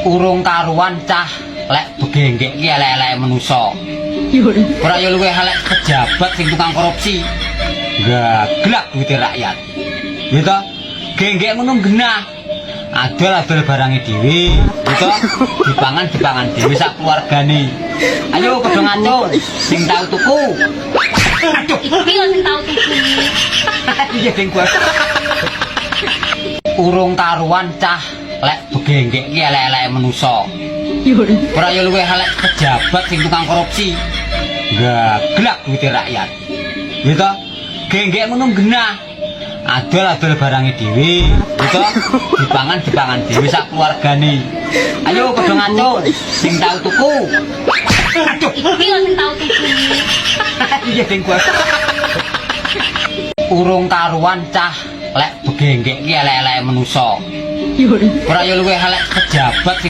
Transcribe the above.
Urung karuan cah lek begenggek ki elek-elek manusa. Ora ya luwih elek pejabat sing tukang korupsi. Gaglak duit rakyat. Ya toh, genggek ngono genah. Adol-adol barange dhewe, ya toh, dipangan dhewe sak keluargane. Ayo padha ngacung sing tau tuku. Aduh, Iya sing tau tuku. iya ding gua. Urung karuan cah lek begenggek ki elek-elek manusa. Ora ya luwih elek pejabat sing tukang korupsi. Gaglak duit rakyat. Ya toh, genggek ngono genah. Adol-adol barange dhewe, ya toh, dipangan dhewe sak keluargane. Ayo padha ngacung sing tau tuku. Aduh, Iya sing tau tuku. iya ding gua. Urung karuan cah lek begenggek ki elek-elek manusa. Ora ya luwih elek pejabat sing